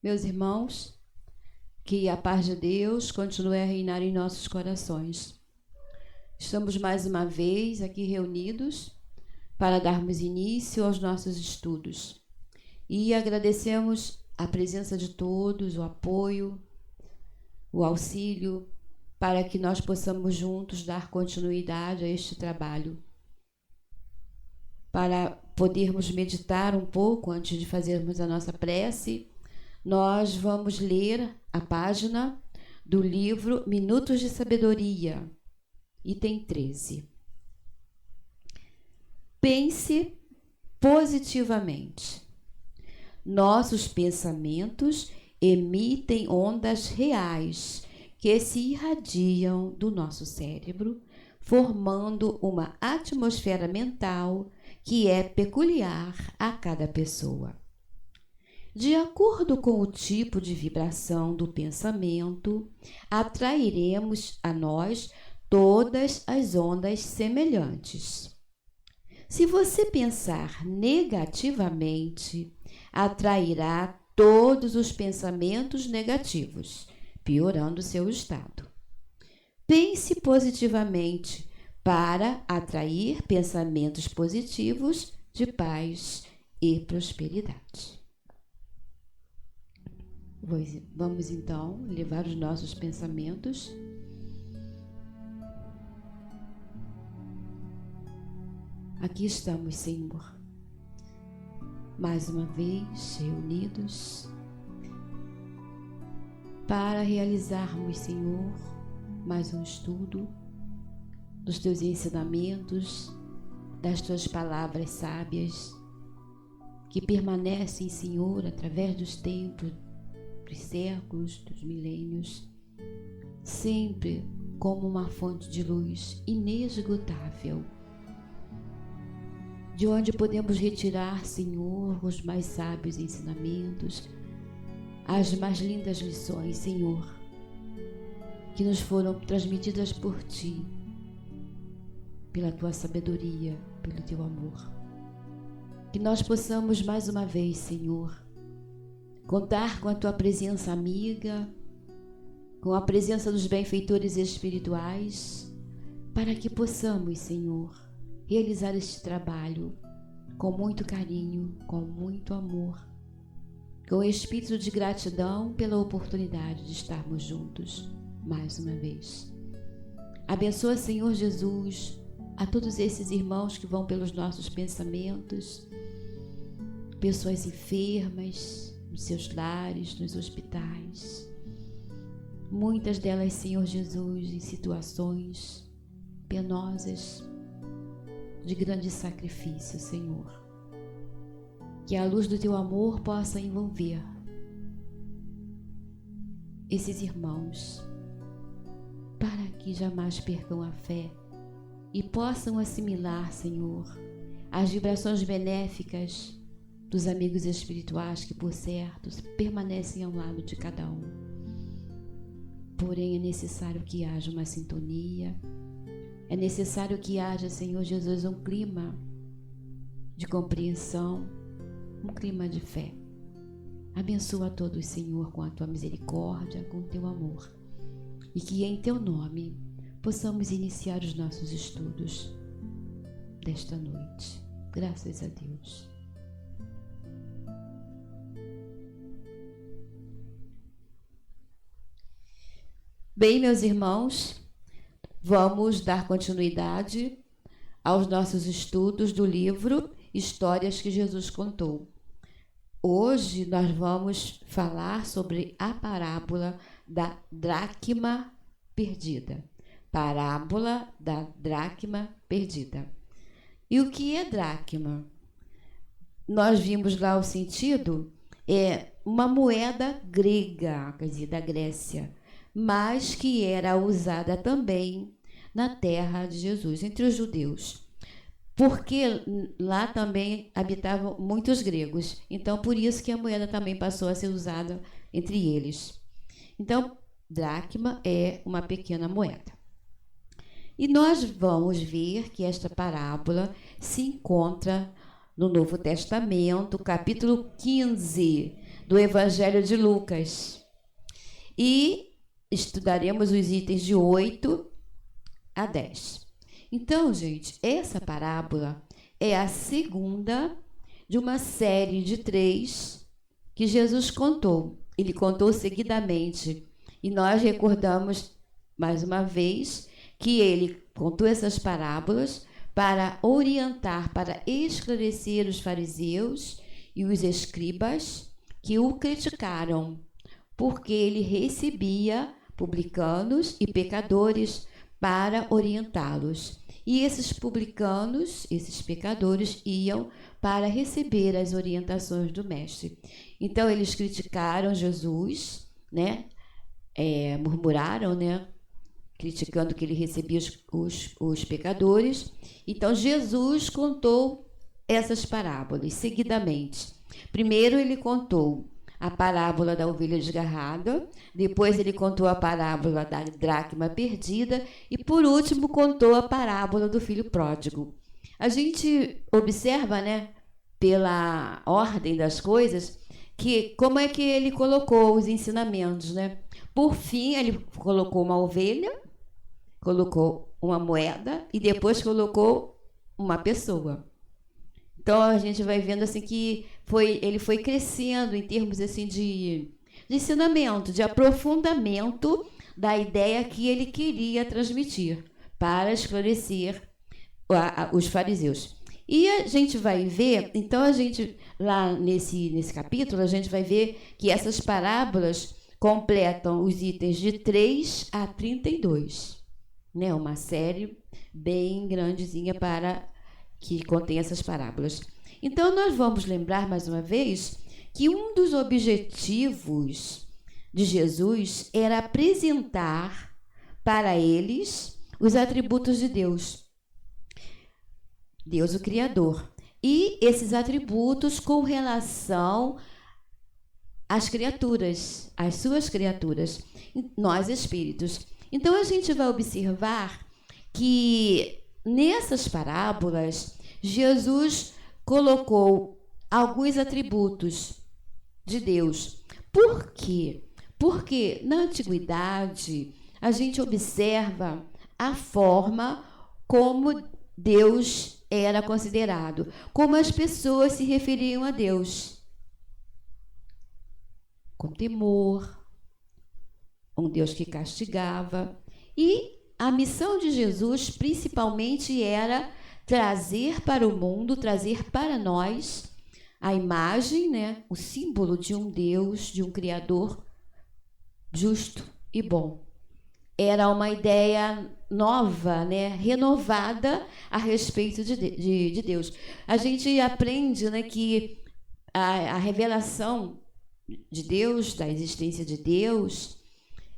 Meus irmãos, que a paz de Deus continue a reinar em nossos corações. Estamos mais uma vez aqui reunidos para darmos início aos nossos estudos. E agradecemos a presença de todos, o apoio, o auxílio, para que nós possamos juntos dar continuidade a este trabalho. Para podermos meditar um pouco antes de fazermos a nossa prece, nós vamos ler a página do livro Minutos de Sabedoria, item 13. Pense positivamente. Nossos pensamentos emitem ondas reais que se irradiam do nosso cérebro, formando uma atmosfera mental que é peculiar a cada pessoa. De acordo com o tipo de vibração do pensamento, atrairemos a nós todas as ondas semelhantes. Se você pensar negativamente, atrairá todos os pensamentos negativos, piorando seu estado. Pense positivamente para atrair pensamentos positivos de paz e prosperidade. Vamos então levar os nossos pensamentos aqui estamos, Senhor, mais uma vez reunidos para realizarmos, Senhor, mais um estudo dos Teus ensinamentos, das Tuas palavras sábias, que permanecem, Senhor, através dos tempos, dos séculos, dos milênios, sempre como uma fonte de luz inesgotável, de onde podemos retirar, Senhor, os mais sábios ensinamentos, as mais lindas lições, Senhor, que nos foram transmitidas por Ti, pela Tua sabedoria, pelo Teu amor. Que nós possamos mais uma vez, Senhor, contar com a Tua presença amiga, com a presença dos benfeitores espirituais, para que possamos, Senhor, realizar este trabalho com muito carinho, com muito amor, com espírito de gratidão pela oportunidade de estarmos juntos mais uma vez. Abençoa, Senhor Jesus, a todos esses irmãos que vão pelos nossos pensamentos, pessoas enfermas, nos seus lares, nos hospitais. Muitas delas, Senhor Jesus, em situações penosas, de grande sacrifício, Senhor. Que a luz do Teu amor possa envolver esses irmãos, para que jamais percam a fé e possam assimilar, Senhor, as vibrações benéficas dos amigos espirituais que, por certo, permanecem ao lado de cada um. Porém, é necessário que haja uma sintonia, é necessário que haja, Senhor Jesus, um clima de compreensão, um clima de fé. Abençoa a todos, Senhor, com a Tua misericórdia, com o Teu amor, e que em Teu nome possamos iniciar os nossos estudos desta noite. Graças a Deus. Bem, meus irmãos, vamos dar continuidade aos nossos estudos do livro Histórias que Jesus Contou. Hoje nós vamos falar sobre a parábola da dracma perdida. Parábola da dracma perdida. E o que é dracma? Nós vimos lá o sentido, é uma moeda grega, quer dizer, da Grécia, mas que era usada também na terra de Jesus, entre os judeus, porque lá também habitavam muitos gregos, então por isso que a moeda também passou a ser usada entre eles. Então, dracma é uma pequena moeda. E nós vamos ver que esta parábola se encontra no Novo Testamento, capítulo 15, do Evangelho de Lucas. E estudaremos os itens de 8 a 10. Então, gente, essa parábola é a segunda de uma série de 3 que Jesus contou. Ele contou seguidamente. E nós recordamos, mais uma vez, que ele contou essas parábolas para orientar, para esclarecer os fariseus e os escribas que o criticaram, porque ele recebia publicanos e pecadores para orientá-los. E esses publicanos, esses pecadores, iam para receber as orientações do mestre. Então, eles criticaram Jesus, né? Murmuraram, né? Criticando que ele recebia os pecadores. Então, Jesus contou essas parábolas seguidamente. Primeiro, ele contou a parábola da ovelha desgarrada, depois ele contou a parábola da dracma perdida e, por último, contou a parábola do filho pródigo. A gente observa, né, pela ordem das coisas, que como é que ele colocou os ensinamentos, né? Por fim, ele colocou uma ovelha, colocou uma moeda e depois colocou uma pessoa. Então a gente vai vendo assim que ele foi crescendo em termos assim de ensinamento, de aprofundamento da ideia que ele queria transmitir para esclarecer os fariseus. E a gente vai ver, então a gente lá nesse capítulo, a gente vai ver que essas parábolas completam os itens de 3 a 32, né? Uma série bem grandezinha que contém essas parábolas. Então, nós vamos lembrar mais uma vez que um dos objetivos de Jesus era apresentar para eles os atributos de Deus, Deus o Criador, e esses atributos com relação às criaturas, às suas criaturas, nós espíritos. Então, a gente vai observar que nessas parábolas, Jesus colocou alguns atributos de Deus. Por quê? Porque na antiguidade a gente observa a forma como Deus era considerado, como as pessoas se referiam a Deus. Com temor, um Deus que castigava. E a missão de Jesus, principalmente, era trazer para o mundo, trazer para nós a imagem, né, o símbolo de um Deus, de um Criador justo e bom. Era uma ideia nova, né, renovada a respeito de Deus. A gente aprende, né, que a revelação de Deus, da existência de Deus,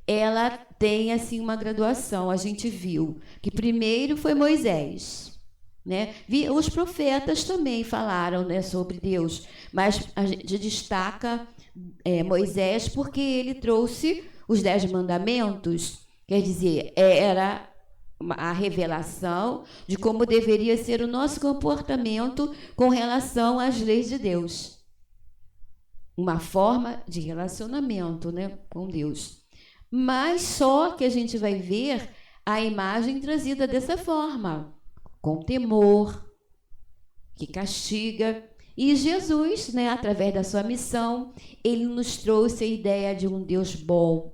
ela tem assim uma graduação. A gente viu que primeiro foi Moisés, né? Os profetas também falaram, né, sobre Deus, mas a gente destaca Moisés porque ele trouxe os 10 mandamentos, quer dizer, era a revelação de como deveria ser o nosso comportamento com relação às leis de Deus. Uma forma de relacionamento, né, com Deus. Mas só que a gente vai ver a imagem trazida dessa forma, com temor, que castiga. E Jesus, né, através da sua missão, ele nos trouxe a ideia de um Deus bom,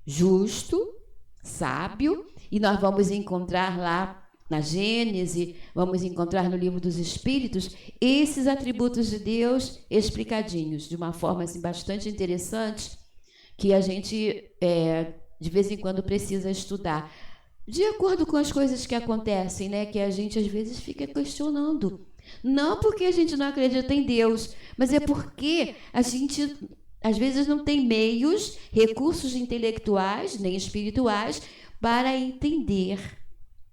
justo, sábio, e nós vamos encontrar lá na Gênese, vamos encontrar no Livro dos Espíritos, esses atributos de Deus explicadinhos, de uma forma assim, bastante interessante, que a gente, de vez em quando, precisa estudar. De acordo com as coisas que acontecem, né, que a gente, às vezes, fica questionando. Não porque a gente não acredita em Deus, mas é porque a gente, às vezes, não tem meios, recursos intelectuais, nem espirituais, para entender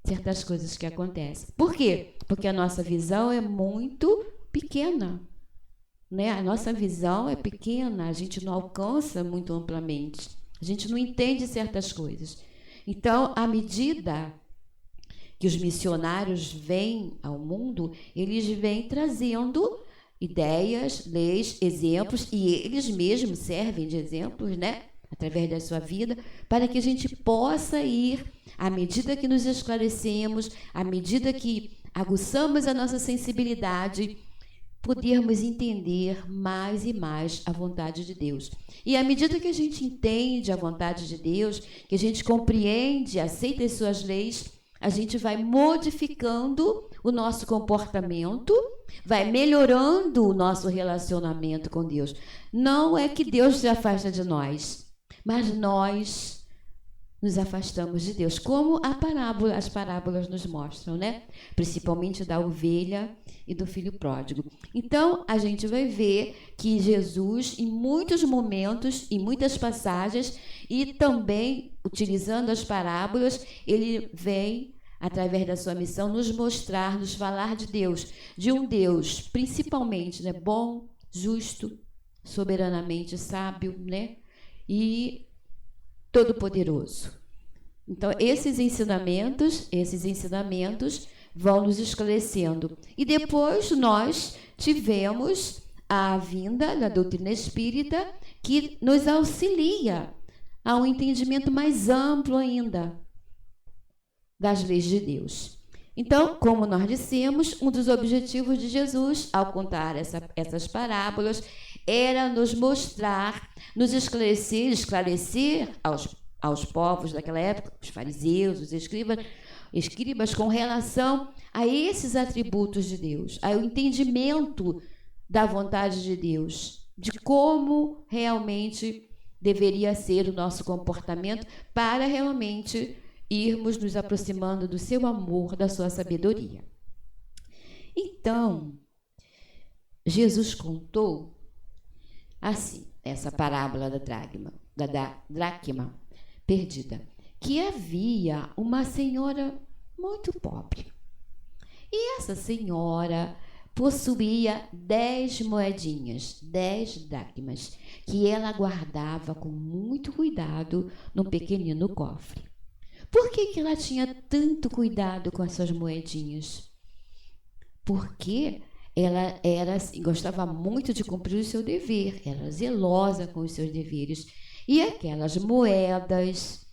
certas coisas que acontecem. Por quê? Porque a nossa visão é muito pequena, né? A nossa visão é pequena, a gente não alcança muito amplamente, a gente não entende certas coisas. Então, à medida que os missionários vêm ao mundo, eles vêm trazendo ideias, leis, exemplos, e eles mesmos servem de exemplos, né? Através da sua vida, para que a gente possa ir, à medida que nos esclarecemos, à medida que aguçamos a nossa sensibilidade, podermos entender mais e mais a vontade de Deus. E à medida que a gente entende a vontade de Deus, que a gente compreende, aceita as suas leis, a gente vai modificando o nosso comportamento, vai melhorando o nosso relacionamento com Deus. Não é que Deus se afasta de nós, mas nós nos afastamos de Deus, como as parábolas nos mostram, né? Principalmente da ovelha e do filho pródigo. Então, a gente vai ver que Jesus, em muitos momentos, em muitas passagens, e também utilizando as parábolas, ele vem, através da sua missão, nos mostrar, nos falar de Deus, de um Deus, principalmente, né, bom, justo, soberanamente sábio, né? E todo-poderoso. Então, esses ensinamentos vão nos esclarecendo. E depois nós tivemos a vinda da doutrina espírita, que nos auxilia a um entendimento mais amplo ainda das leis de Deus. Então, como nós dissemos, um dos objetivos de Jesus, ao contar essas parábolas, era nos mostrar, nos esclarecer aos povos daquela época, os fariseus, os escribas, com relação a esses atributos de Deus, ao entendimento da vontade de Deus, de como realmente deveria ser o nosso comportamento para realmente irmos nos aproximando do seu amor, da sua sabedoria. Então, Jesus contou assim, essa parábola da dracma perdida, que havia uma senhora muito pobre. E essa senhora possuía 10 moedinhas, 10 dracmas, que ela guardava com muito cuidado num pequenino cofre. Por que ela tinha tanto cuidado com essas moedinhas? Porque ela gostava muito de cumprir o seu dever, era zelosa com os seus deveres. E aquelas moedas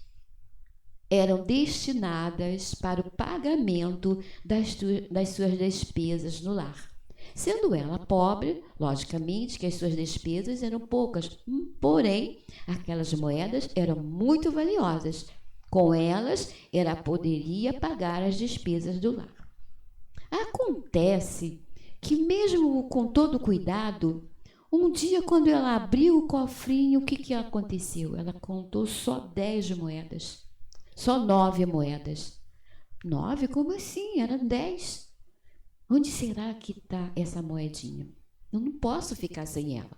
eram destinadas para o pagamento das suas despesas no lar. Sendo ela pobre, logicamente que as suas despesas eram poucas, porém, aquelas moedas eram muito valiosas. Com elas, ela poderia pagar as despesas do lar. Acontece que, mesmo com todo cuidado, um dia, quando ela abriu o cofrinho, o que aconteceu? Ela contou só 10 moedas, só 9 moedas. 9? Como assim? Eram 10. Onde será que está essa moedinha? Eu não posso ficar sem ela.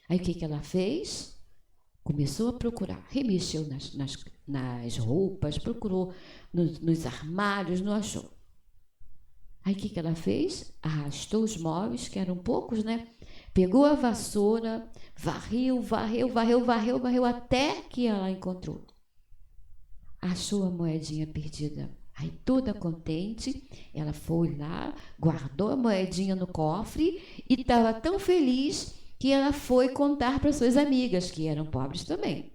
Aí o que ela fez? Começou a procurar, remexeu nas roupas, procurou nos armários, não achou. Aí o que ela fez? Arrastou os móveis, que eram poucos, né? Pegou a vassoura, varreu, até que ela encontrou. Achou a moedinha perdida. Aí, toda contente, ela foi lá, guardou a moedinha no cofre e estava tão feliz que ela foi contar para suas amigas, que eram pobres também.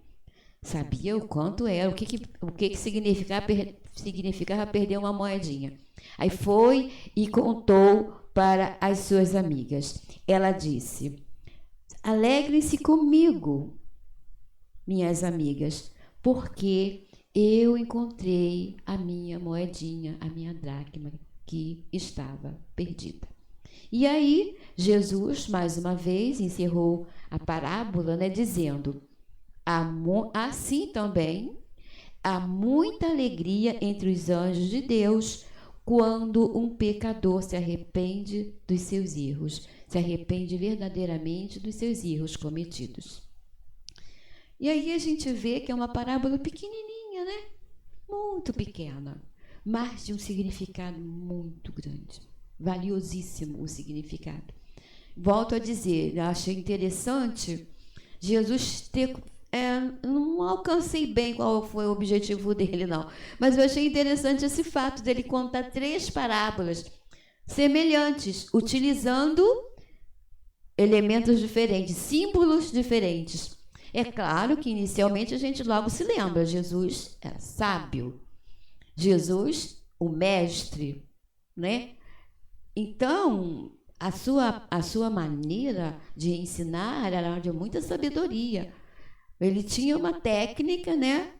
Sabia o quanto era, o que significava perder uma moedinha. Aí foi e contou para as suas amigas. Ela disse: alegrem-se comigo, minhas amigas, porque eu encontrei a minha moedinha, a minha dracma, que estava perdida. E aí, Jesus, mais uma vez, encerrou a parábola, né, dizendo: assim também há muita alegria entre os anjos de Deus quando um pecador se arrepende dos seus erros, se arrepende verdadeiramente dos seus erros cometidos. E aí a gente vê que é uma parábola pequenininha, né? Muito pequena, mas de um significado muito grande, valiosíssimo o significado. Volto a dizer, eu achei interessante Jesus ter... não alcancei bem qual foi o objetivo dele, não. Mas eu achei interessante esse fato dele contar 3 parábolas semelhantes, utilizando elementos diferentes, símbolos diferentes. É claro que inicialmente a gente logo se lembra, Jesus era sábio, Jesus, o mestre, né? Então, a sua maneira de ensinar era de muita sabedoria. Ele tinha uma técnica, né,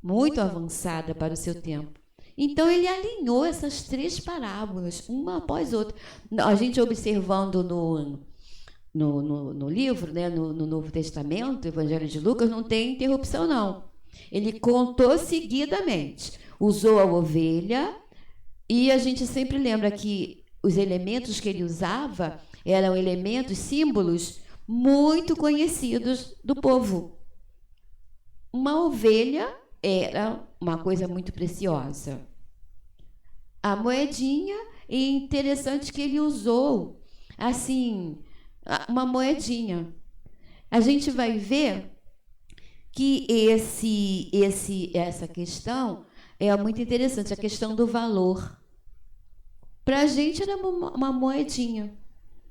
muito avançada para o seu tempo. Então, ele alinhou essas 3 parábolas, uma após outra. A gente observando no livro, né, no Novo Testamento, Evangelho de Lucas, não tem interrupção, não. Ele contou seguidamente. Usou a ovelha, e a gente sempre lembra que os elementos que ele usava eram elementos, símbolos muito conhecidos do povo. Uma ovelha era uma coisa muito preciosa. A moedinha, e interessante que ele usou, assim, uma moedinha. A gente vai ver que essa questão é muito interessante, a questão do valor. Para a gente era uma moedinha,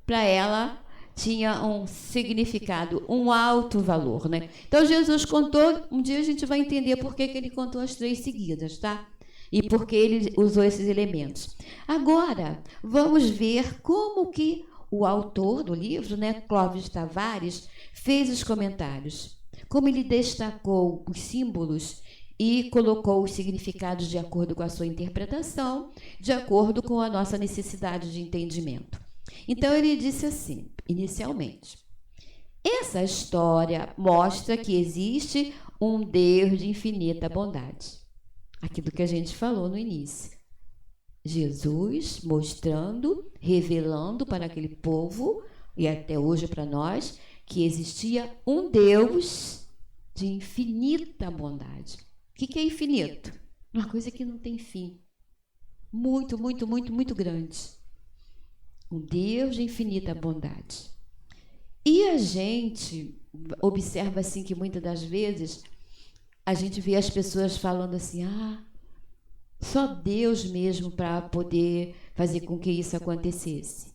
para ela tinha um significado, um alto valor, né? Então Jesus contou, um dia a gente vai entender por que ele contou as 3 seguidas, tá? E por que ele usou esses elementos. Agora, vamos ver como que o autor do livro, né, Clóvis Tavares, fez os comentários. Como ele destacou os símbolos e colocou os significados de acordo com a sua interpretação, de acordo com a nossa necessidade de entendimento. Então, ele disse assim, inicialmente: essa história mostra que existe um Deus de infinita bondade. Aquilo que a gente falou no início. Jesus mostrando, revelando para aquele povo, e até hoje para nós, que existia um Deus de infinita bondade. O que é infinito? Uma coisa que não tem fim. Muito, muito, muito, muito grande. Um Deus de infinita bondade. E a gente observa assim que muitas das vezes a gente vê as pessoas falando assim, só Deus mesmo para poder fazer com que isso acontecesse.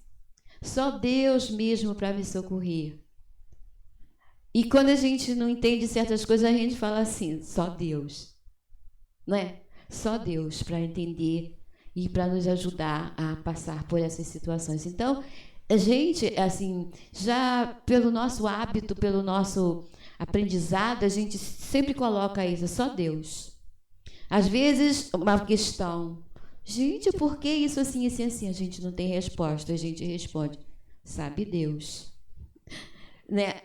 Só Deus mesmo para me socorrer. E quando a gente não entende certas coisas, a gente fala assim, só Deus. Não é? Só Deus para entender e para nos ajudar a passar por essas situações. Então, a gente, assim, já pelo nosso hábito, pelo nosso aprendizado, a gente sempre coloca isso, só Deus. Às vezes, uma questão, gente, por que isso assim, assim, assim? A gente não tem resposta, a gente responde, sabe Deus. Né?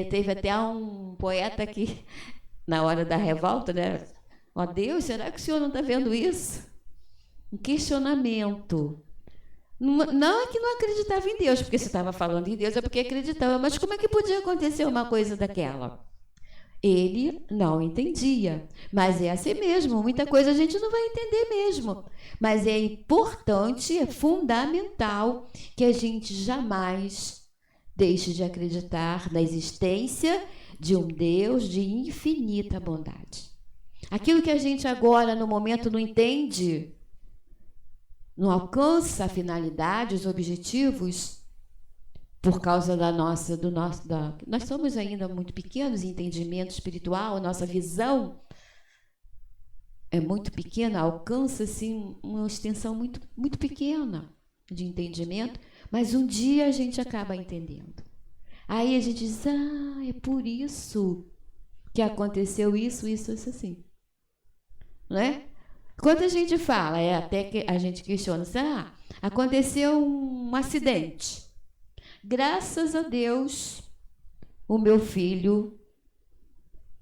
Teve até um poeta que, na hora da revolta, né? Ó Deus, será que o senhor não está vendo isso? Um questionamento. Não é que não acreditava em Deus, porque se estava falando em Deus é porque acreditava, mas como é que podia acontecer uma coisa daquela? Ele não entendia, mas é assim mesmo, muita coisa a gente não vai entender mesmo, mas é importante, é fundamental que a gente jamais deixe de acreditar na existência de um Deus de infinita bondade. Aquilo que a gente agora, no momento, não entende, não alcança a finalidade, os objetivos, por causa nós somos ainda muito pequenos em entendimento espiritual, a nossa visão é muito pequena, alcança assim, uma extensão muito, muito pequena de entendimento, mas um dia a gente acaba entendendo. Aí a gente diz, é por isso que aconteceu isso, isso, isso, assim. Não é? Quando a gente fala, até que a gente questiona, aconteceu um acidente. Graças a Deus, o meu filho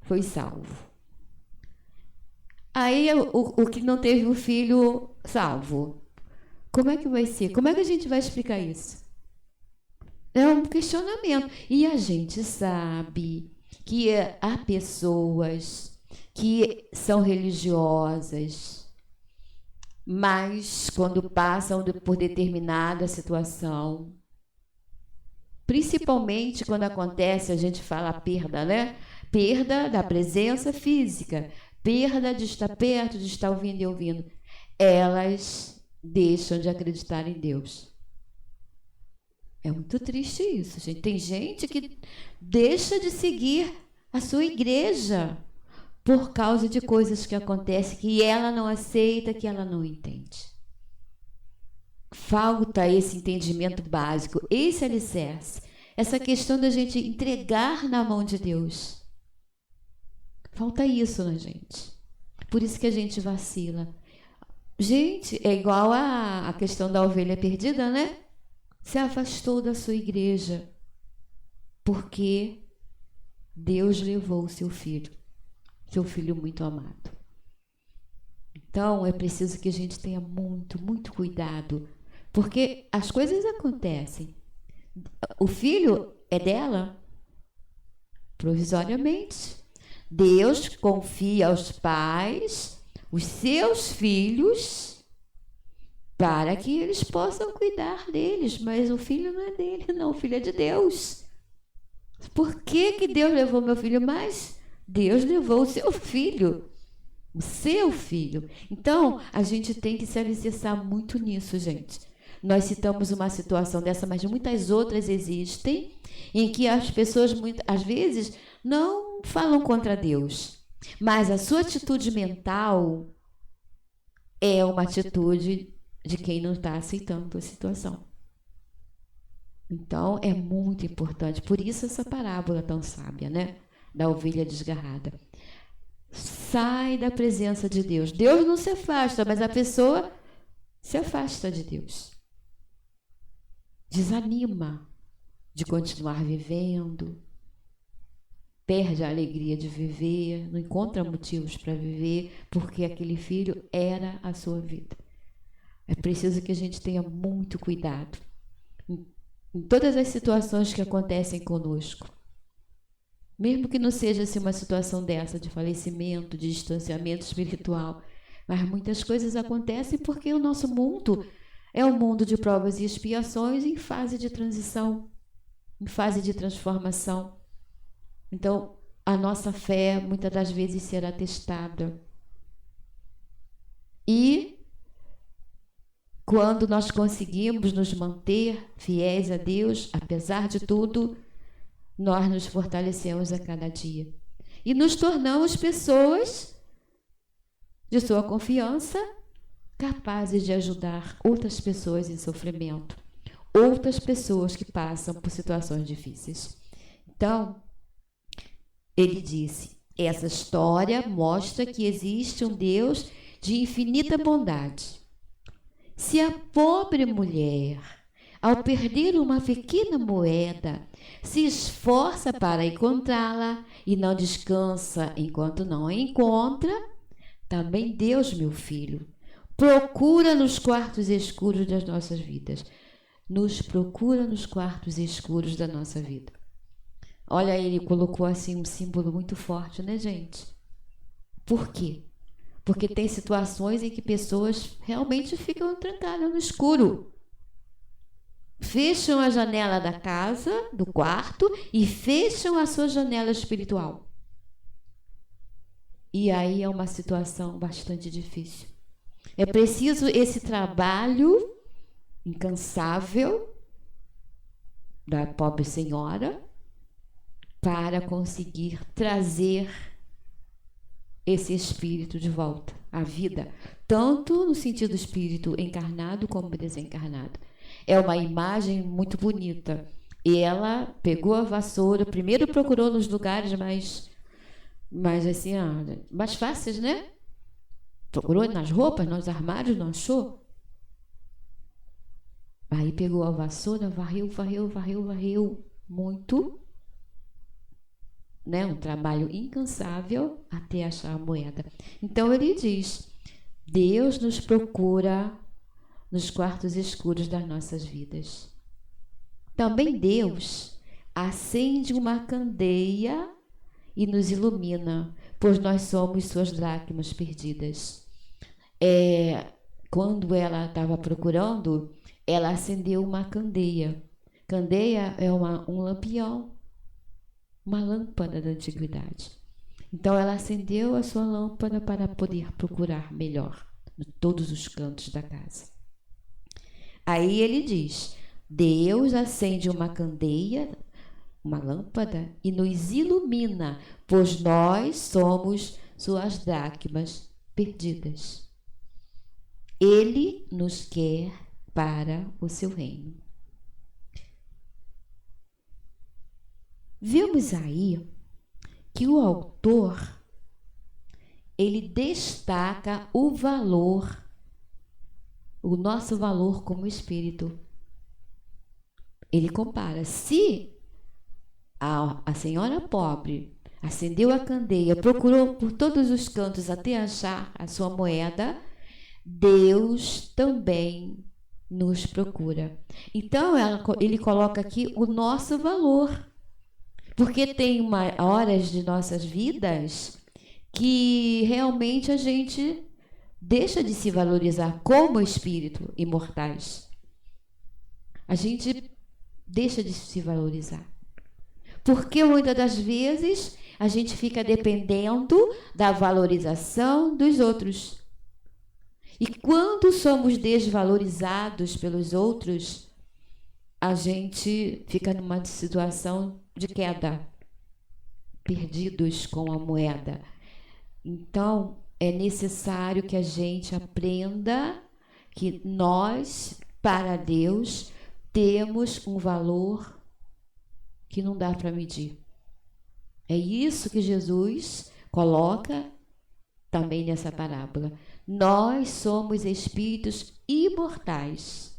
foi salvo. Aí, o que não teve o filho salvo, como é que vai ser? Como é que a gente vai explicar isso? É um questionamento. E a gente sabe que há pessoas que são religiosas, mas quando passam por determinada situação, principalmente quando acontece, a gente fala a perda, né? Perda da presença física, perda de estar perto, de estar ouvindo e ouvindo. Elas deixam de acreditar em Deus. É muito triste isso, gente. Tem gente que deixa de seguir a sua igreja por causa de coisas que acontecem que ela não aceita, que ela não entende. Falta esse entendimento básico, esse alicerce, essa questão da gente entregar na mão de Deus. Falta isso na gente. Por isso que a gente vacila. Gente, é igual a questão da ovelha perdida, né? Se afastou da sua igreja porque Deus levou o seu filho muito amado. Então, é preciso que a gente tenha muito, muito cuidado, porque as coisas acontecem. O filho é dela, provisoriamente. Deus confia aos pais os seus filhos para que eles possam cuidar deles, mas o filho não é dele, não, o filho é de Deus. Por que Deus levou meu filho? Mas Deus levou o seu filho. O seu filho. Então, a gente tem que se alicerçar muito nisso, gente. Nós citamos uma situação dessa, mas muitas outras existem, em que as pessoas, às vezes, não falam contra Deus. Mas a sua atitude mental é uma atitude de quem não está aceitando a situação. Então, é muito importante. Por isso essa parábola tão sábia, né? Da ovelha desgarrada. Sai da presença de Deus. Deus não se afasta, mas a pessoa se afasta de Deus. Desanima de continuar vivendo, perde a alegria de viver, não encontra motivos para viver, porque aquele filho era a sua vida. É preciso que a gente tenha muito cuidado em todas as situações que acontecem conosco. Mesmo que não seja assim, uma situação dessa de falecimento, de distanciamento espiritual, mas muitas coisas acontecem porque o nosso mundo é um mundo de provas e expiações em fase de transição, em fase de transformação. Então, a nossa fé muitas das vezes será testada. E quando nós conseguimos nos manter fiéis a Deus, apesar de tudo, nós nos fortalecemos a cada dia e nos tornamos pessoas de sua confiança, capazes de ajudar outras pessoas em sofrimento, outras pessoas que passam por situações difíceis. Então, ele disse, essa história mostra que existe um Deus de infinita bondade. Se a pobre mulher, ao perder uma pequena moeda, se esforça para encontrá-la e não descansa enquanto não a encontra, também Deus, meu filho, procura nos quartos escuros das nossas vidas. Nos procura nos quartos escuros da nossa vida. Olha, ele colocou assim um símbolo muito forte, né, gente? Por quê? Porque tem situações em que pessoas realmente ficam trancadas no escuro. Fecham a janela da casa, do quarto, e fecham a sua janela espiritual. E aí é uma situação bastante difícil. É preciso esse trabalho incansável da pobre senhora para conseguir trazer esse espírito de volta à vida, tanto no sentido espírito encarnado como desencarnado. É uma imagem muito bonita. E ela pegou a vassoura, primeiro procurou nos lugares mais assim, mais fáceis, né? Procurou nas roupas, nos armários, não achou? Aí pegou a vassoura, varreu muito, né? Um trabalho incansável até achar a moeda. Então ele diz, Deus nos procura nos quartos escuros das nossas vidas. Também Deus acende uma candeia e nos ilumina, pois nós somos suas dracmas perdidas. Quando ela estava procurando, ela acendeu uma candeia. Candeia é um lampião, uma lâmpada da antiguidade. Então ela acendeu a sua lâmpada para poder procurar melhor em todos os cantos da casa. Aí ele diz, Deus acende uma candeia, uma lâmpada, e nos ilumina, pois nós somos suas dracmas perdidas. Ele nos quer para o seu reino. Vemos aí que o autor, ele destaca o valor, o nosso valor como espírito. Ele compara, se a senhora pobre acendeu a candeia, procurou por todos os cantos até achar a sua moeda, Deus também nos procura. Então, ele coloca aqui o nosso valor. Porque tem horas de nossas vidas que realmente a gente deixa de se valorizar como espírito imortais. A gente deixa de se valorizar. Porque muitas das vezes a gente fica dependendo da valorização dos outros. E quando somos desvalorizados pelos outros, a gente fica numa situação de queda, perdidos com a moeda. Então, é necessário que a gente aprenda que nós, para Deus, temos um valor que não dá para medir. É isso que Jesus coloca também nessa parábola. Nós somos espíritos imortais.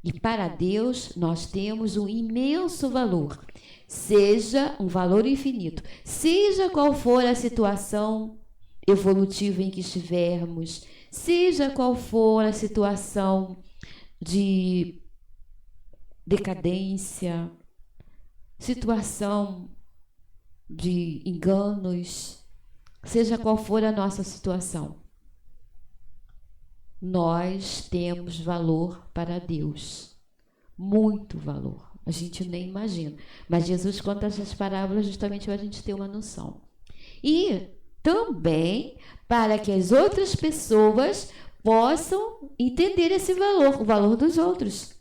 E para Deus nós temos um imenso valor, seja um valor infinito, seja qual for a situação evolutiva em que estivermos, seja qual for a situação de decadência, situação de enganos, seja qual for a nossa situação. Nós temos valor para Deus, muito valor, a gente nem imagina. Mas Jesus conta essas parábolas justamente para a gente ter uma noção. E também para que as outras pessoas possam entender esse valor, o valor dos outros.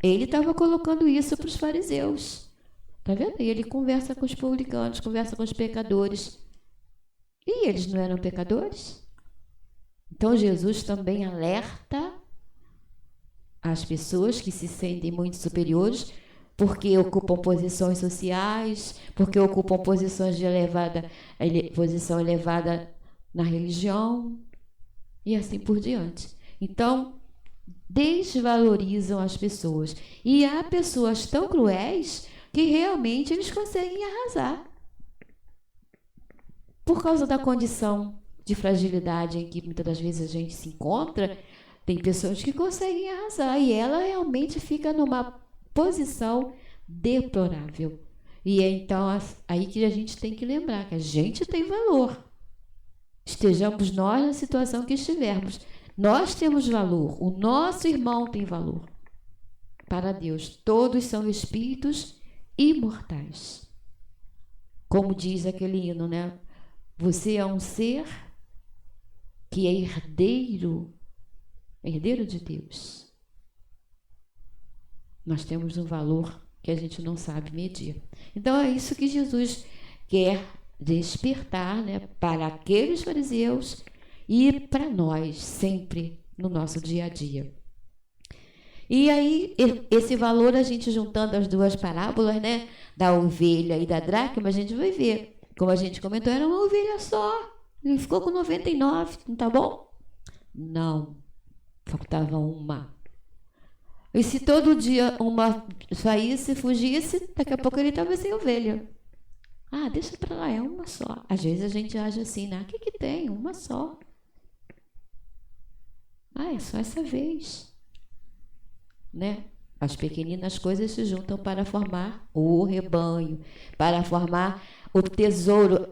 Ele estava colocando isso para os fariseus. Está vendo? E ele conversa com os publicanos, conversa com os pecadores. E eles não eram pecadores? Então, Jesus também alerta as pessoas que se sentem muito superiores, porque ocupam posições sociais, porque ocupam posição elevada na religião, e assim por diante. Então, desvalorizam as pessoas. E há pessoas tão cruéis que realmente eles conseguem arrasar. Por causa da condição de fragilidade em que muitas das vezes a gente se encontra, tem pessoas que conseguem arrasar e ela realmente fica numa posição deplorável. E é então aí que a gente tem que lembrar que a gente tem valor. Estejamos nós na situação que estivermos, nós temos valor, o nosso irmão tem valor. Para Deus, todos são espíritos imortais. Como diz aquele hino, né? Você é um ser que é herdeiro de Deus. Nós temos um valor que a gente não sabe medir. Então é isso que Jesus quer despertar, né, para aqueles fariseus e para nós, sempre no nosso dia a dia. E aí, esse valor, a gente juntando as duas parábolas, né, da ovelha e da dracma, a gente vai ver. Como a gente comentou, era uma ovelha só. Ele ficou com 99, não tá bom? Não, faltava uma. E se todo dia uma saísse, fugisse, daqui a pouco ele estava sem ovelha. Ah, deixa para lá, é uma só. Às vezes a gente age assim, né? O que tem? Uma só. Ah, é só essa vez. Né? As pequeninas coisas se juntam para formar o rebanho, para formar o tesouro.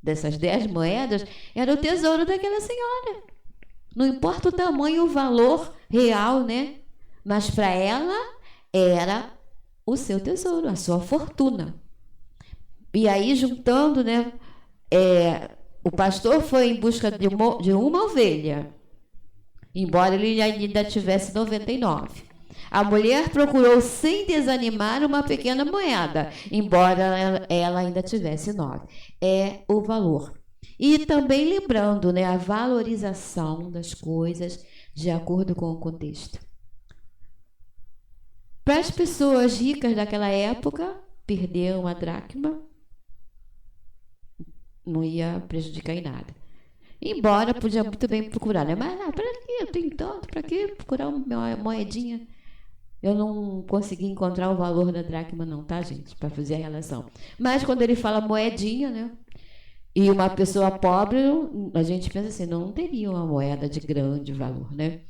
Dessas 10 moedas, era o tesouro daquela senhora. Não importa o tamanho, o valor real, né? Mas para ela era o seu tesouro, a sua fortuna. E aí, juntando, né? O pastor foi em busca de uma ovelha. embora ele ainda tivesse 99. A mulher procurou sem desanimar uma pequena moeda, embora ela ainda tivesse 9. É o valor. E também lembrando, né, a valorização das coisas de acordo com o contexto. Para as pessoas ricas daquela época, perder uma dracma não ia prejudicar em nada. Embora podia muito bem procurar, né? Mas para que eu tenho tanto? Para que procurar uma moedinha? Eu não consegui encontrar o valor da dracma não, tá, gente? Para fazer a relação. Mas quando ele fala moedinha, né? E uma pessoa pobre, a gente pensa assim, não teria uma moeda de grande valor, né?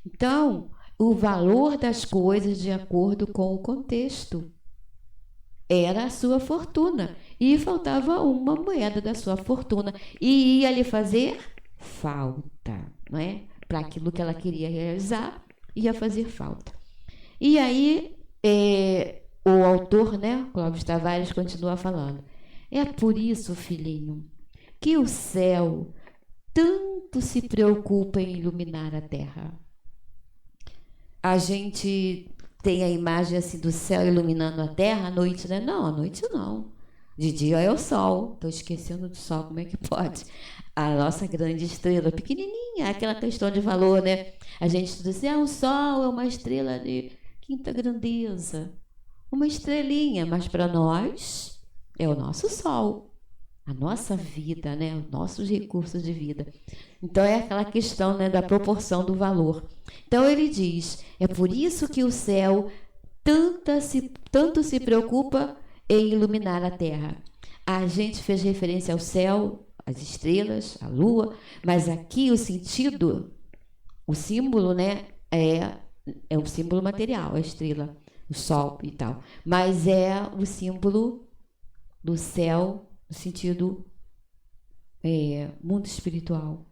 Então, o valor das coisas de acordo com o contexto era a sua fortuna. E faltava uma moeda da sua fortuna. E ia lhe fazer falta, não é? Para aquilo que ela queria realizar, ia fazer falta. E aí, o autor, né, Clóvis Tavares, continua falando. É por isso, filhinho, que o céu tanto se preocupa em iluminar a terra. A gente tem a imagem assim do céu iluminando a terra à noite, né? Não, à noite não. De dia é o sol. Estou esquecendo do sol, como é que pode? A nossa grande estrela, pequenininha, aquela questão de valor, né? A gente estuda assim, o sol é uma estrela de quinta grandeza. Uma estrelinha, mas para nós é o nosso sol. A nossa vida, né? Os nossos recursos de vida. Então é aquela questão, né, da proporção do valor. Então ele diz, é por isso que o céu tanto se preocupa em iluminar a terra. A gente fez referência ao céu, às estrelas, à lua, mas aqui o sentido, o símbolo, né, é um símbolo material, a estrela, o sol e tal. Mas é o símbolo do céu no sentido mundo espiritual.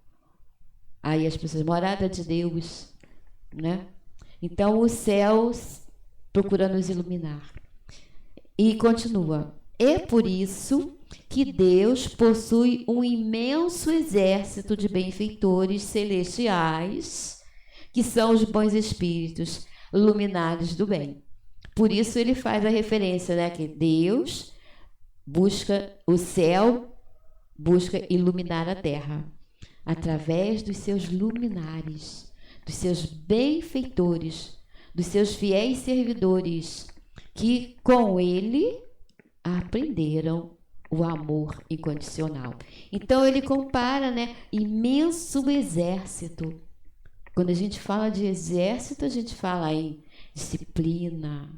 Aí as pessoas, morada de Deus, né? Então o céu procura nos iluminar. E continua. É por isso que Deus possui um imenso exército de benfeitores celestiais, que são os bons espíritos, luminares do bem. Por isso ele faz a referência, né, que Deus busca o céu, busca iluminar a terra através dos seus luminares, dos seus benfeitores, dos seus fiéis servidores, que com ele aprenderam o amor incondicional. Então ele compara, né, imenso exército. Quando a gente fala de exército, a gente fala em disciplina,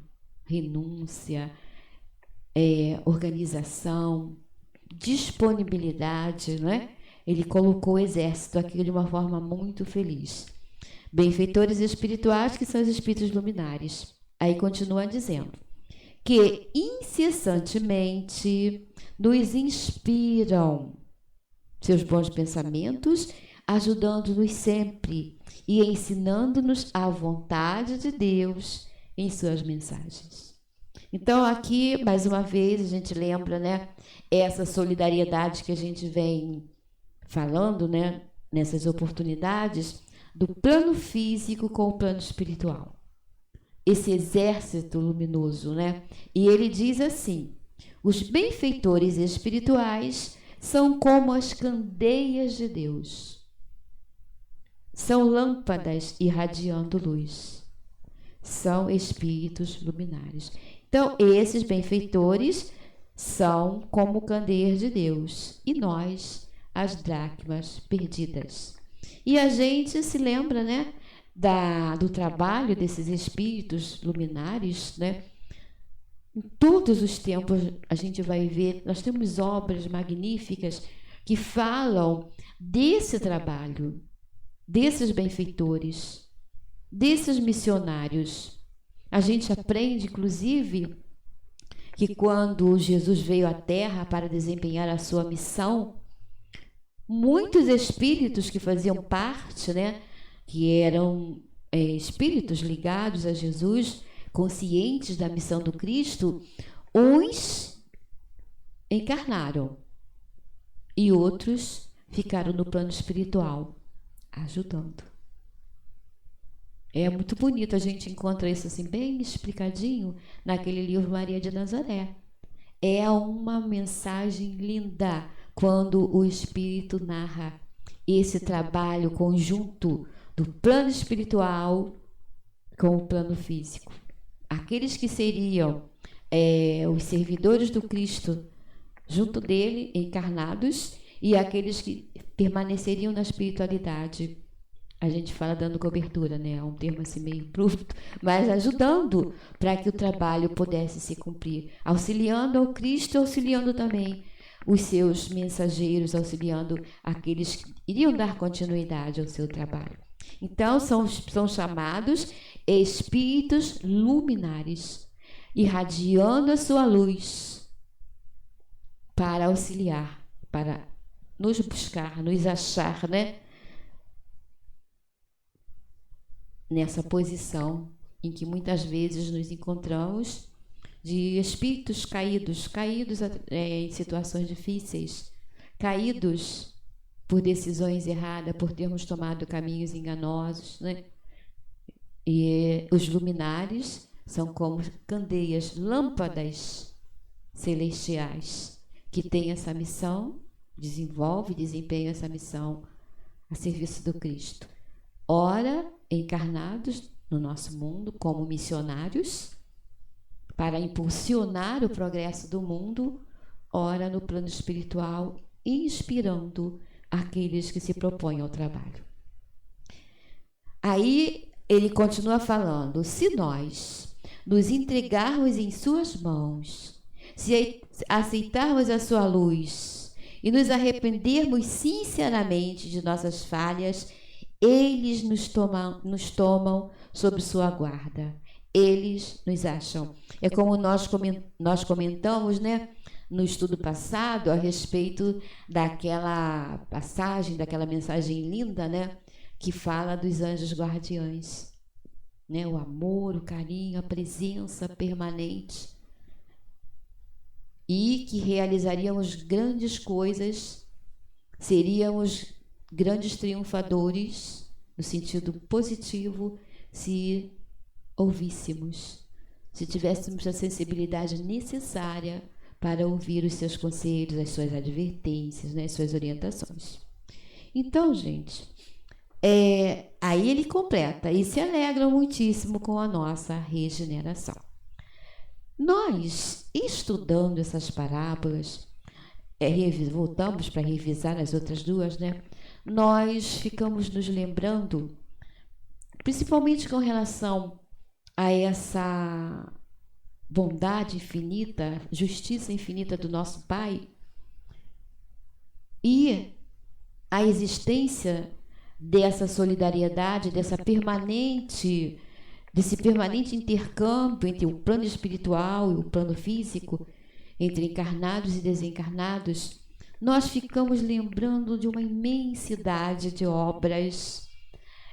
renúncia, organização, disponibilidade, né? Ele colocou o exército aqui de uma forma muito feliz. Benfeitores espirituais, que são os espíritos luminares. Aí continua dizendo que incessantemente nos inspiram seus bons pensamentos, ajudando-nos sempre e ensinando-nos a vontade de Deus em suas mensagens. Então aqui, mais uma vez, a gente lembra, né, essa solidariedade que a gente vem falando, né, nessas oportunidades, do plano físico com o plano espiritual. Esse exército luminoso, né? E ele diz assim, os benfeitores espirituais são como as candeias de Deus. São lâmpadas irradiando luz. São espíritos luminares. Então, esses benfeitores são como candeias de Deus. E nós, as dracmas perdidas. E a gente se lembra, né, do trabalho desses espíritos luminares, né? Em todos os tempos a gente vai ver, nós temos obras magníficas que falam desse trabalho, desses benfeitores, desses missionários. A gente aprende, inclusive, que quando Jesus veio à Terra para desempenhar a sua missão, muitos espíritos que faziam parte, né, que eram espíritos ligados a Jesus, conscientes da missão do Cristo, uns encarnaram e outros ficaram no plano espiritual, ajudando. É muito bonito, a gente encontra isso assim bem explicadinho naquele livro Maria de Nazaré. É uma mensagem linda quando o Espírito narra esse trabalho conjunto do plano espiritual com o plano físico. Aqueles que seriam os servidores do Cristo junto dele, encarnados, e aqueles que permaneceriam na espiritualidade. A gente fala dando cobertura, né? É um termo assim meio bruto, mas ajudando para que o trabalho pudesse se cumprir, auxiliando ao Cristo, auxiliando também os seus mensageiros, auxiliando aqueles que iriam dar continuidade ao seu trabalho. Então, são chamados espíritos luminares, irradiando a sua luz para auxiliar, para nos buscar, nos achar, né? Nessa posição em que muitas vezes nos encontramos de espíritos caídos em situações difíceis, caídos por decisões erradas, por termos tomado caminhos enganosos, né? E os luminares são como candeias, lâmpadas celestiais que têm essa missão, desempenham essa missão a serviço do Cristo. Ora, encarnados no nosso mundo como missionários para impulsionar o progresso do mundo, ora no plano espiritual, inspirando aqueles que se propõem ao trabalho. Aí ele continua falando: se nós nos entregarmos em suas mãos, se aceitarmos a sua luz e nos arrependermos sinceramente de nossas falhas, eles nos tomam sob sua guarda. Eles nos acham. É como nós comentamos, né, no estudo passado, a respeito daquela passagem, daquela mensagem linda, né, que fala dos anjos guardiães. Né, o amor, o carinho, a presença permanente. E que realizaríamos grandes coisas, seríamos grandes triunfadores, no sentido positivo, se ouvíssemos, se tivéssemos a sensibilidade necessária para ouvir os seus conselhos, as suas advertências, né, as suas orientações. Então, gente, aí ele completa e se alegra muitíssimo com a nossa regeneração. Nós, estudando essas parábolas, voltamos para revisar as outras duas, né? Nós ficamos nos lembrando, principalmente com relação a essa bondade infinita, justiça infinita do nosso Pai e a existência dessa solidariedade, desse permanente intercâmbio entre o plano espiritual e o plano físico, entre encarnados e desencarnados, nós ficamos lembrando de uma imensidade de obras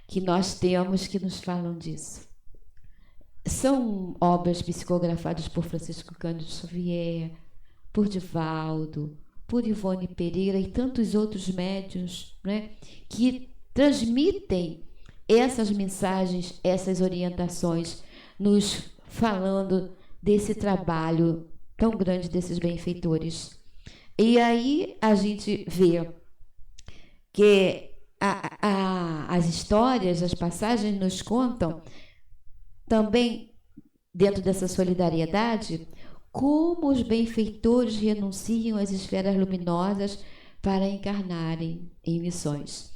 que nós temos que nos falam disso. São obras psicografadas por Francisco Cândido Xavier, por Divaldo, por Ivone Pereira e tantos outros médiuns, né, que transmitem essas mensagens, essas orientações, nos falando desse trabalho tão grande desses benfeitores. E aí a gente vê que as histórias, as passagens nos contam também, dentro dessa solidariedade, como os benfeitores renunciam às esferas luminosas para encarnarem em missões.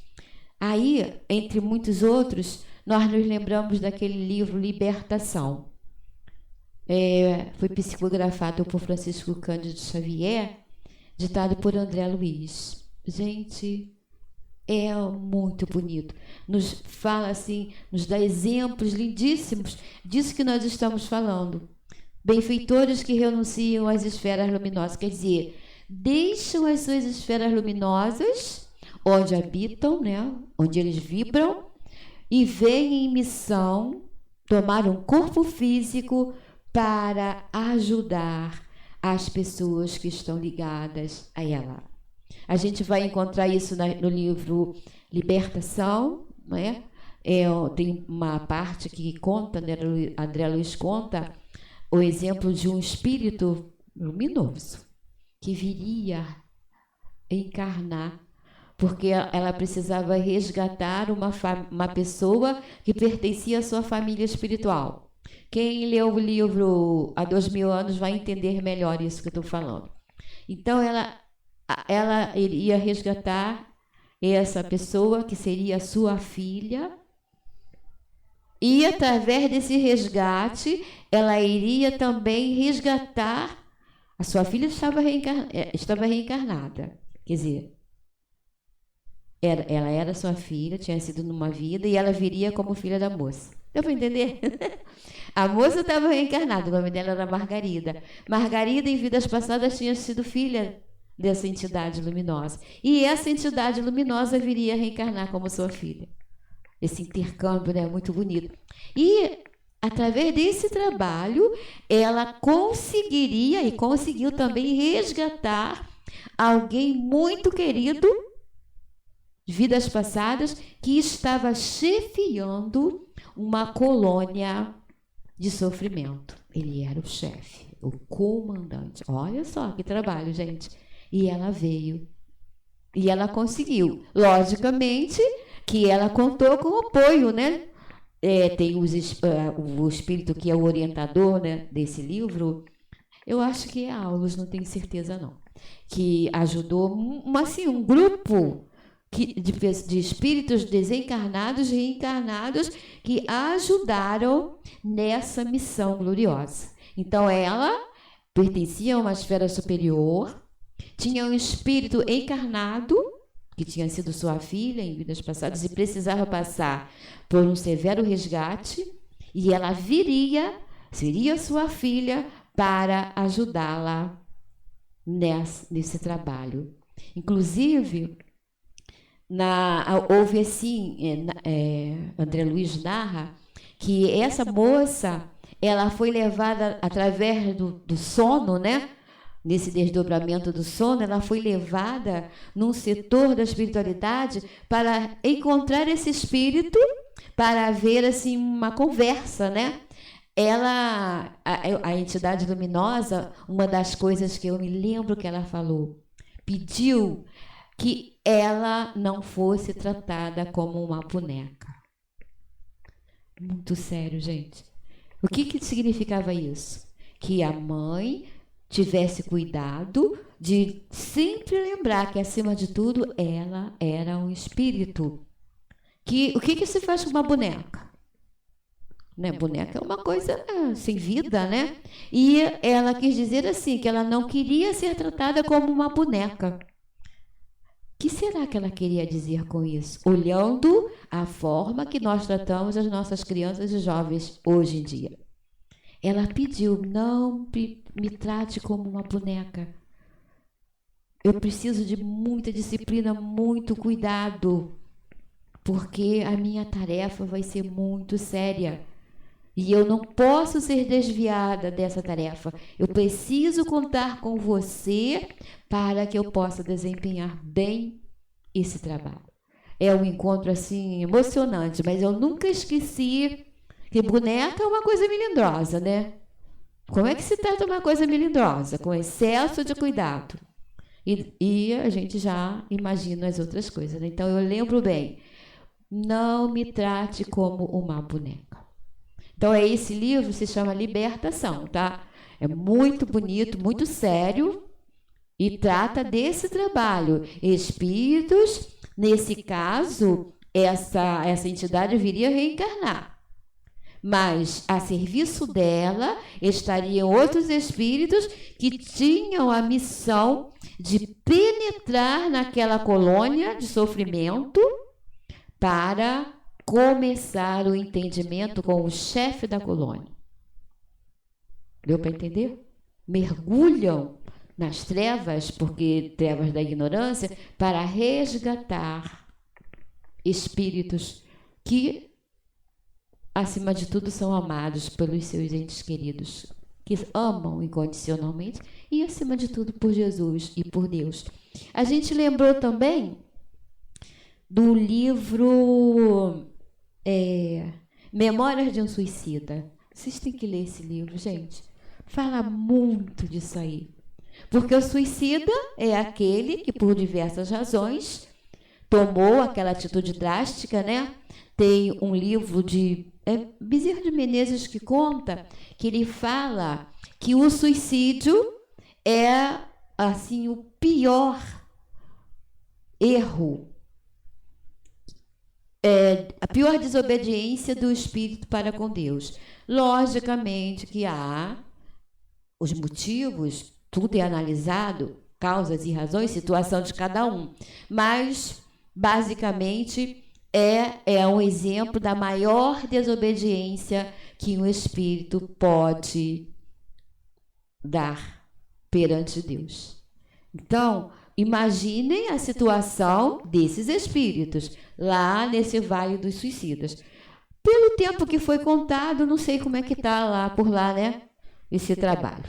Aí, entre muitos outros, nós nos lembramos daquele livro Libertação. Foi psicografado por Francisco Cândido Xavier, ditado por André Luiz. Gente, é muito bonito. Nos fala assim, nos dá exemplos lindíssimos disso que nós estamos falando. Benfeitores que renunciam às esferas luminosas, quer dizer, deixam as suas esferas luminosas, onde habitam, né, onde eles vibram, e vêm em missão tomar um corpo físico para ajudar as pessoas que estão ligadas a ela. A gente vai encontrar isso no livro Libertação, né? Tem uma parte que conta, né, André Luiz conta o exemplo de um espírito luminoso que viria encarnar, porque ela precisava resgatar uma pessoa que pertencia à sua família espiritual. Quem leu o livro há 2000 anos vai entender melhor isso que eu estou falando. Então, ela iria resgatar essa pessoa, que seria a sua filha, e através desse resgate, ela iria também resgatar. A sua filha estava reencarnada, quer dizer, ela era sua filha, tinha sido numa vida, e ela viria como filha da moça. Deu para entender? A moça estava reencarnada, o nome dela era Margarida. Margarida, em vidas passadas, tinha sido filha dessa entidade luminosa. E essa entidade luminosa viria a reencarnar como sua filha. Esse intercâmbio, né, muito bonito. E, através desse trabalho, ela conseguiria e conseguiu também resgatar alguém muito querido de vidas passadas que estava chefiando uma colônia de sofrimento. Ele era o chefe, o comandante. Olha só que trabalho, gente. E ela veio. E ela conseguiu. Logicamente que ela contou com o apoio, né? Tem o espírito que é o orientador, né, desse livro. Eu acho que é Aulus, não tenho certeza não. Que ajudou, um grupo de espíritos desencarnados e reencarnados que ajudaram nessa missão gloriosa. Então, ela pertencia a uma esfera superior, tinha um espírito encarnado, que tinha sido sua filha em vidas passadas e precisava passar por um severo resgate, e ela seria sua filha para ajudá-la nesse trabalho. Inclusive, houve assim, André Luiz narra que essa moça, ela foi levada através do sono, né? Nesse desdobramento do sono, ela foi levada num setor da espiritualidade para encontrar esse espírito, para haver assim uma conversa, né? A entidade luminosa, uma das coisas que eu me lembro que ela falou, pediu que ela não fosse tratada como uma boneca. Muito sério, gente. O que significava isso? Que a mãe tivesse cuidado de sempre lembrar que, acima de tudo, ela era um espírito. O que se faz com uma boneca? Né? Boneca é uma coisa sem vida, né? E ela quis dizer assim, que ela não queria ser tratada como uma boneca. O que será que ela queria dizer com isso? Olhando a forma que nós tratamos as nossas crianças e jovens hoje em dia. Ela pediu, não me trate como uma boneca. Eu preciso de muita disciplina, muito cuidado, porque a minha tarefa vai ser muito séria. E eu não posso ser desviada dessa tarefa. Eu preciso contar com você para que eu possa desempenhar bem esse trabalho. É um encontro assim emocionante, mas eu nunca esqueci que boneca é uma coisa melindrosa, né? Como é que se trata uma coisa melindrosa? Com excesso de cuidado. E a gente já imagina as outras coisas, né? Então eu lembro bem, não me trate como uma boneca. Então esse livro se chama Libertação, tá? É muito bonito, muito sério e trata desse trabalho. Espíritos, nesse caso, essa entidade viria reencarnar. Mas a serviço dela estariam outros espíritos que tinham a missão de penetrar naquela colônia de sofrimento para começar o entendimento com o chefe da colônia. Deu para entender? Mergulham nas trevas, porque trevas da ignorância, para resgatar espíritos que, acima de tudo, são amados pelos seus entes queridos, que amam incondicionalmente e, acima de tudo, por Jesus e por Deus. A gente lembrou também do livro Memórias de um Suicida. Vocês têm que ler esse livro, gente. Fala muito disso aí. Porque o suicida é aquele que, por diversas razões, tomou aquela atitude drástica, né? Tem um livro de Bezerra de Menezes que conta que ele fala que o suicídio é assim o pior erro, a pior desobediência do espírito para com Deus. Logicamente que há os motivos, tudo é analisado, causas e razões, situação de cada um, mas basicamente é um exemplo da maior desobediência que um espírito pode dar perante Deus. Então, imaginem a situação desses espíritos lá nesse Vale dos Suicidas. Pelo tempo que foi contado, não sei como é que está lá por lá, né? Esse trabalho.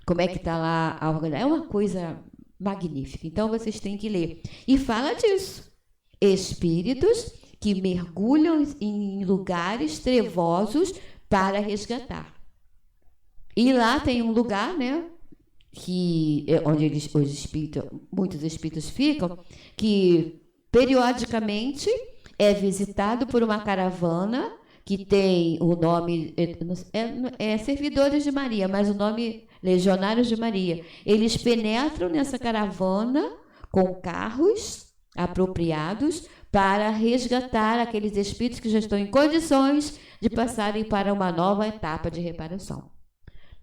Como é que está lá a organização? É uma coisa magnífica. Então, vocês têm que ler. E fala disso. Espíritos que mergulham em lugares trevosos para resgatar. E lá tem um lugar, né? Onde muitos espíritos ficam, que periodicamente é visitado por uma caravana que tem o nome, Servidores de Maria, mas o nome Legionários de Maria. Eles penetram nessa caravana com carros apropriados para resgatar aqueles espíritos que já estão em condições de passarem para uma nova etapa de reparação.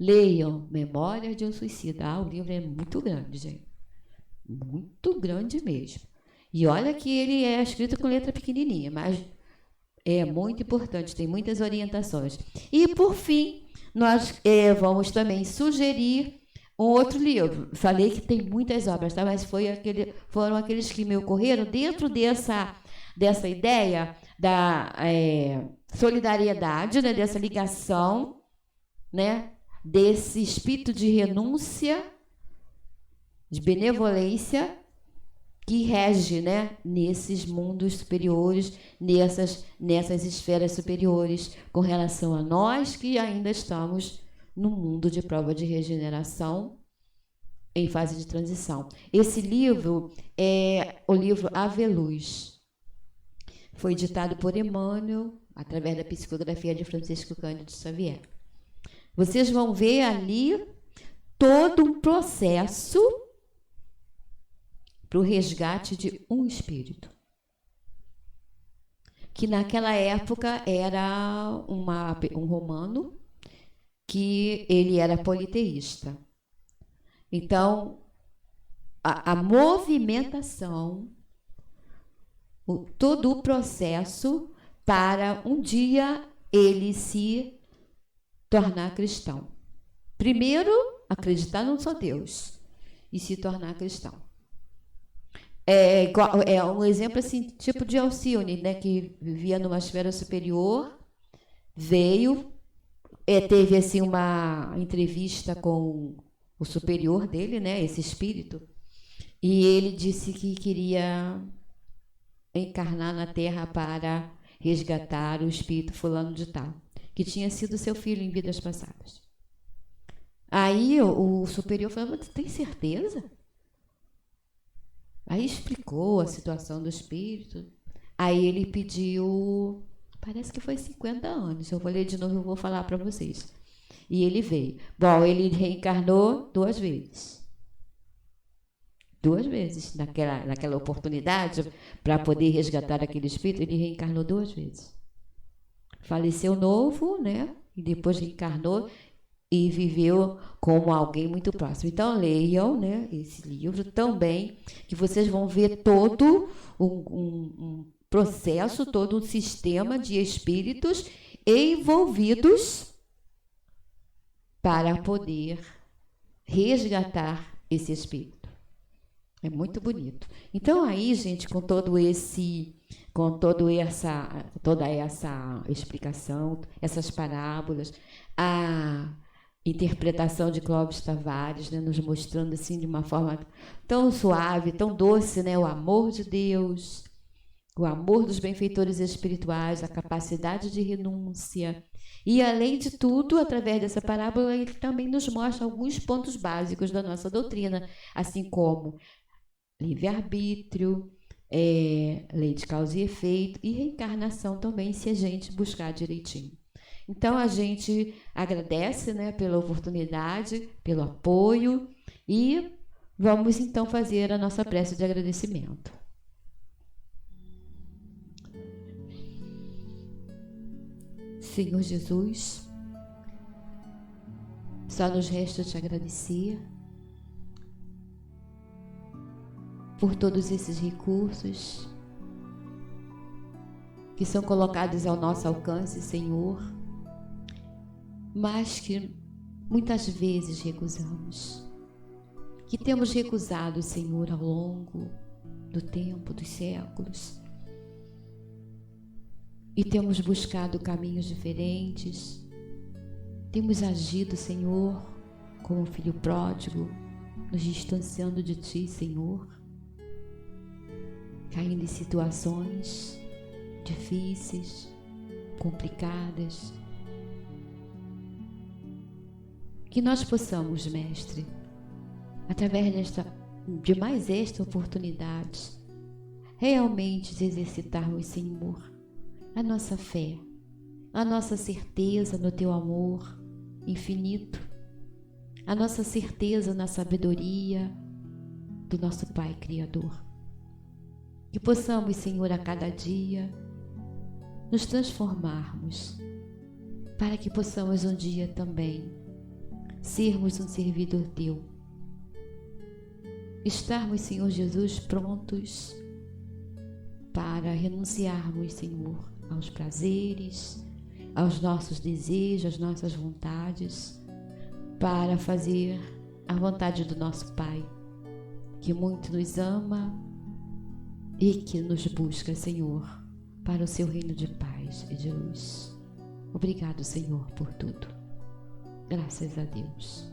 Leiam Memórias de um Suicida. O livro é muito grande, gente. Muito grande mesmo. E olha que ele é escrito com letra pequenininha, mas é muito importante, tem muitas orientações. E, por fim, nós vamos também sugerir um outro livro. Falei que tem muitas obras, tá? Mas foram aqueles que me ocorreram dentro dessa ideia da solidariedade, né? Dessa ligação, né? Desse espírito de renúncia, de benevolência que rege, né, nesses mundos superiores, nessas esferas superiores, com relação a nós que ainda estamos no mundo de prova de regeneração em fase de transição. Esse livro é o livro Ave Luz. Foi editado por Emmanuel, através da psicografia de Francisco Cândido Xavier. Vocês vão ver ali todo um processo para o resgate de um espírito, que naquela época era um romano, que ele era politeísta. Então, a movimentação, todo o processo para um dia ele se tornar cristão. Primeiro, acreditar num só Deus e se tornar cristão. É um exemplo assim, tipo de Alcione, né, que vivia numa esfera superior, veio, teve assim uma entrevista com o superior dele, né, esse espírito, e ele disse que queria encarnar na Terra para resgatar o espírito fulano de tal, que tinha sido seu filho em vidas passadas. Aí o superior falou: "Você tem certeza?" Aí explicou a situação do espírito. Aí ele pediu, parece que foi 50 anos. Se eu vou ler de novo, eu vou falar para vocês. E ele veio. Bom, ele reencarnou 2 vezes. 2 vezes. Naquela oportunidade, para poder resgatar aquele espírito, ele reencarnou 2 vezes. Faleceu novo, né? E depois reencarnou e viveu como alguém muito próximo. Então, leiam, né, esse livro também, que vocês vão ver todo um processo, todo um sistema de espíritos envolvidos para poder resgatar esse espírito. É muito bonito. Então, aí, gente, com toda essa explicação, essas parábolas, a interpretação de Clóvis Tavares, né, nos mostrando assim de uma forma tão suave, tão doce, né, o amor de Deus, o amor dos benfeitores espirituais, a capacidade de renúncia. E, além de tudo, através dessa parábola, ele também nos mostra alguns pontos básicos da nossa doutrina, assim como livre-arbítrio, lei de causa e efeito e reencarnação também, se a gente buscar direitinho. Então, a gente agradece, né, pela oportunidade, pelo apoio e vamos então fazer a nossa prece de agradecimento. Senhor Jesus, só nos resta te agradecer por todos esses recursos que são colocados ao nosso alcance, Senhor, mas que muitas vezes recusamos, que temos recusado, Senhor, ao longo do tempo, dos séculos, e temos buscado caminhos diferentes, temos agido, Senhor, como filho pródigo, nos distanciando de Ti, Senhor, caindo em situações difíceis, complicadas. Que nós possamos, Mestre, através de mais esta oportunidade, realmente exercitarmos, Senhor, a nossa fé, a nossa certeza no Teu amor infinito, a nossa certeza na sabedoria do nosso Pai Criador. Que possamos, Senhor, a cada dia nos transformarmos, para que possamos um dia também sermos um servidor Teu. Estarmos, Senhor Jesus, prontos para renunciarmos, Senhor, aos prazeres, aos nossos desejos, às nossas vontades, para fazer a vontade do nosso Pai, que muito nos ama e que nos busca, Senhor, para o Seu reino de paz e de luz. Obrigado, Senhor, por tudo. Graças a Deus.